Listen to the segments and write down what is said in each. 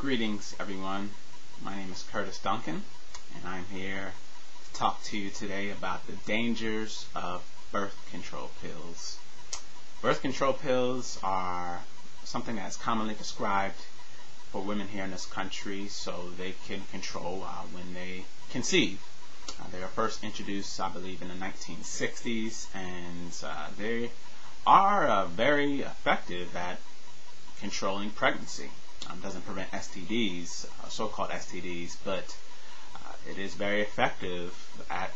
Greetings everyone, my name is Curtis Duncan and I'm here to talk to you today about the dangers of birth control pills. Birth control pills are something that's commonly prescribed for women here in this country so they can control when they conceive. They were first introduced, I believe, in the 1960s, and they are very effective at controlling pregnancy. Doesn't prevent STDs, so-called STDs, but it is very effective at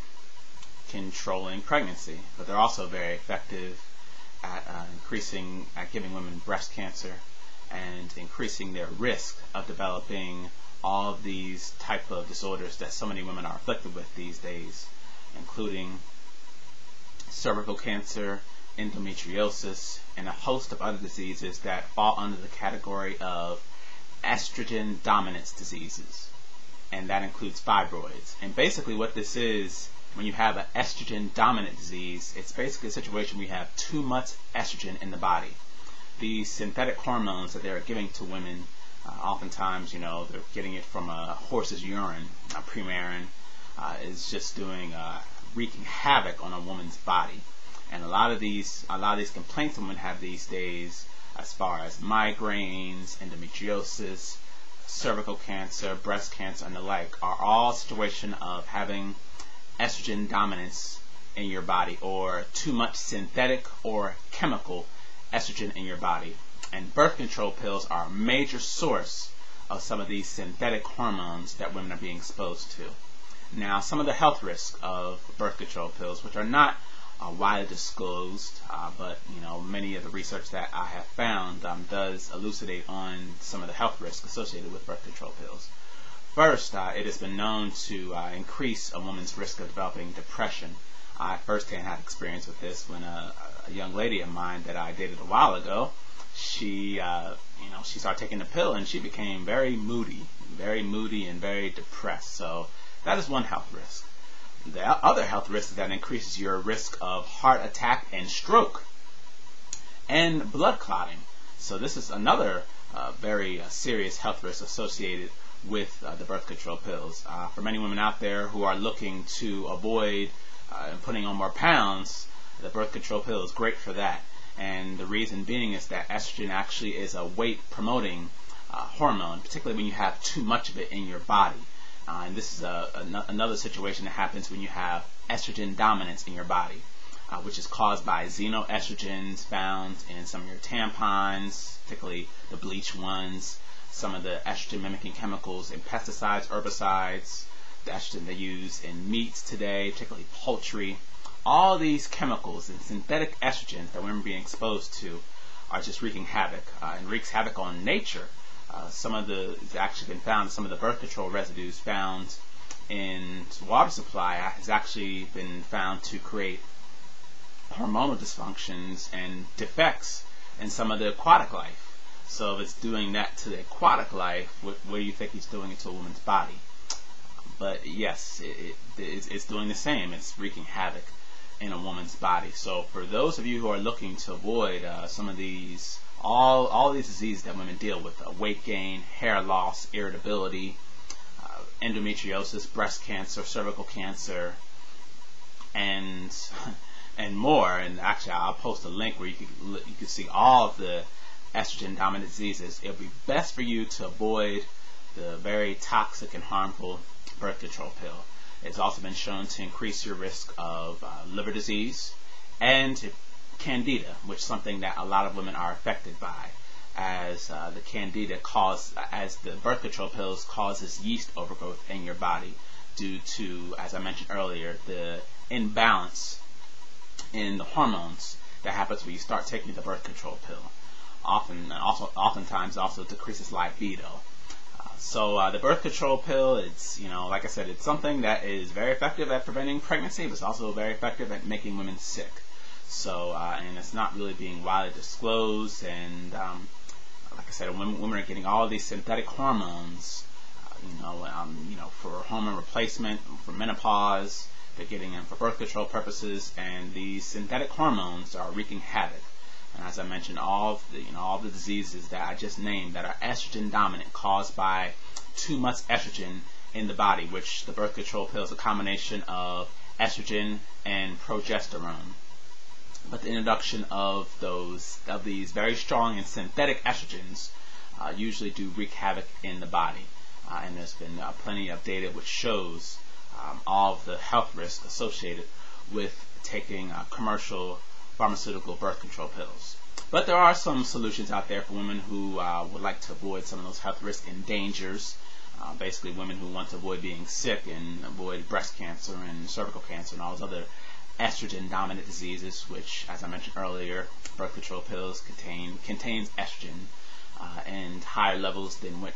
controlling pregnancy. But they're also very effective at giving women breast cancer and increasing their risk of developing all of these type of disorders that so many women are afflicted with these days, including cervical cancer, endometriosis, and a host of other diseases that fall under the category of estrogen dominance diseases, and that includes fibroids. And basically what this is, when you have an estrogen dominant disease, it's basically a situation where you have too much estrogen in the body. These synthetic hormones that they're giving to women, oftentimes, they're getting it from a horse's urine, Premarin, is just wreaking havoc on a woman's body. And a lot of these complaints women have these days, as far as migraines, endometriosis, cervical cancer, breast cancer, and the like, are all a situation of having estrogen dominance in your body, or too much synthetic or chemical estrogen in your body. And birth control pills are a major source of some of these synthetic hormones that women are being exposed to. Now, some of the health risks of birth control pills, which are not widely disclosed, but many of the research that I have found does elucidate on some of the health risks associated with birth control pills. First, it has been known to increase a woman's risk of developing depression. I firsthand had experience with this when a young lady of mine that I dated a while ago, she started taking the pill and she became very moody and very depressed. So that is one health risk. The other health risk is that increases your risk of heart attack and stroke and blood clotting. So this is another very serious health risk associated with the birth control pills. For many women out there who are looking to avoid putting on more pounds, the birth control pill is great for that. And the reason being is that estrogen actually is a weight promoting hormone, particularly when you have too much of it in your body. And this is another situation that happens when you have estrogen dominance in your body, which is caused by xenoestrogens found in some of your tampons, particularly the bleach ones, some of the estrogen mimicking chemicals in pesticides, herbicides, the estrogen they use in meats today, particularly poultry. All these chemicals and synthetic estrogens that women are being exposed to are just wreaking havoc, and wreaks havoc on nature. It's actually been found, some of the birth control residues found in water supply has actually been found to create hormonal dysfunctions and defects in some of the aquatic life. So if it's doing that to the aquatic life, what do you think it's doing to a woman's body? But yes, it's doing the same. It's wreaking havoc in a woman's body. So for those of you who are looking to avoid some of these, all these diseases that women deal with, weight gain, hair loss, irritability, endometriosis, breast cancer, cervical cancer, and more. And actually, I'll post a link where you can see all of the estrogen dominant diseases. It would be best for you to avoid the very toxic and harmful birth control pill. It's also been shown to increase your risk of liver disease and candida, which is something that a lot of women are affected by, as the candida as the birth control pills causes yeast overgrowth in your body due to, as I mentioned earlier, the imbalance in the hormones that happens when you start taking the birth control pill. Oftentimes also decreases libido. So the birth control pill, it's, like I said, it's something that is very effective at preventing pregnancy, but it's also very effective at making women sick. So, and it's not really being widely disclosed, and like I said, women are getting all of these synthetic hormones, for hormone replacement, for menopause. They're getting them for birth control purposes, and these synthetic hormones are wreaking havoc. And as I mentioned, all the diseases that I just named that are estrogen dominant, caused by too much estrogen in the body, which the birth control pill is a combination of estrogen and progesterone. But the introduction of these very strong and synthetic estrogens usually do wreak havoc in the body. And there's been plenty of data which shows all of the health risks associated with taking commercial pharmaceutical birth control pills. But there are some solutions out there for women who would like to avoid some of those health risks and dangers. Basically, women who want to avoid being sick and avoid breast cancer and cervical cancer and all those other estrogen-dominant diseases, which, as I mentioned earlier, birth control pills contains estrogen and higher levels than what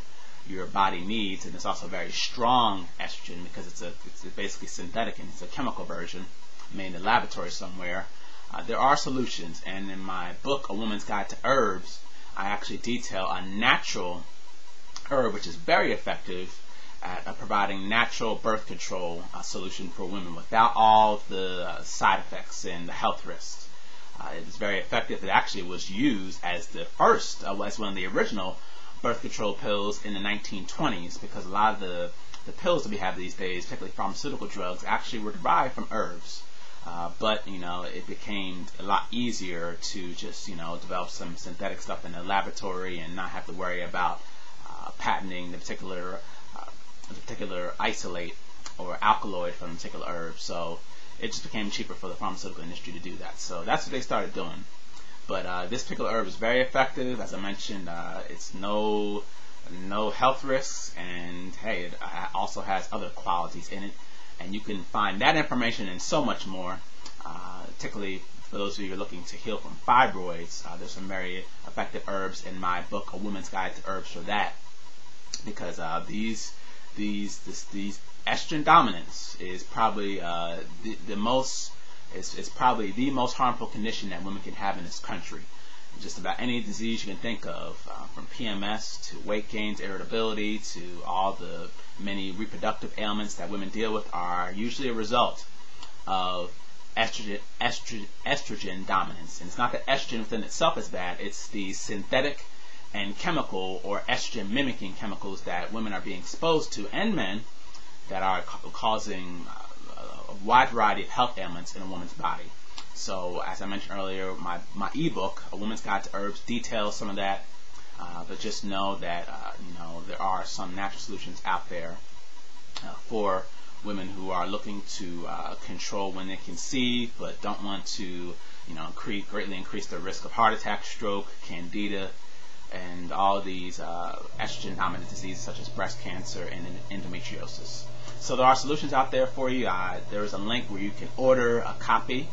your body needs, and it's also very strong estrogen because it's basically synthetic and it's a chemical version made in the laboratory somewhere. There are solutions, and in my book, A Woman's Guide to Herbs, I actually detail a natural herb which is very effective at providing natural birth control solution for women without all the side effects and the health risks. It is very effective. It actually was used as the first, as one of the original birth control pills in the 1920s, because a lot of the pills that we have these days, particularly pharmaceutical drugs, actually were derived from herbs. But it became a lot easier to just develop some synthetic stuff in the laboratory and not have to worry about patenting the particular isolate or alkaloid from a particular herb. So it just became cheaper for the pharmaceutical industry to do that. So that's what they started doing. But this particular herb is very effective. As I mentioned, it's no health risks, and hey, it also has other qualities in it. And you can find that information and so much more, particularly for those of you who are looking to heal from fibroids. There's some very effective herbs in my book, A Woman's Guide to Herbs, for that, because these estrogen dominance is probably the most harmful condition that women can have in this country. Just about any disease you can think of, from PMS to weight gains, irritability, to all the many reproductive ailments that women deal with, are usually a result of estrogen dominance. And it's not that estrogen within itself is bad, it's the synthetic and chemical or estrogen mimicking chemicals that women are being exposed to, and men, that are causing a wide variety of health ailments in a woman's body. So, as I mentioned earlier, my ebook, A Woman's Guide to Herbs, details some of that. But just know that there are some natural solutions out there for women who are looking to control when they conceive, but don't want to greatly increase their risk of heart attack, stroke, candida, and all these estrogen dominant diseases such as breast cancer and endometriosis. So there are solutions out there for you. There is a link where you can order a copy,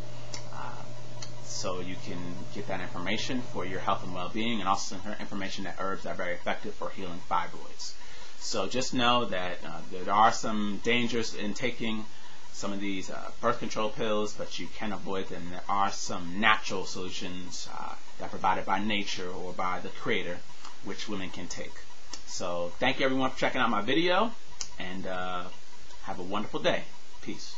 so you can get that information for your health and well-being, and also some information that herbs are very effective for healing fibroids. So just know that there are some dangers in taking some of these birth control pills, but you can avoid them. There are some natural solutions that are provided by nature or by the Creator, which women can take. So thank you everyone for checking out my video, and have a wonderful day. Peace.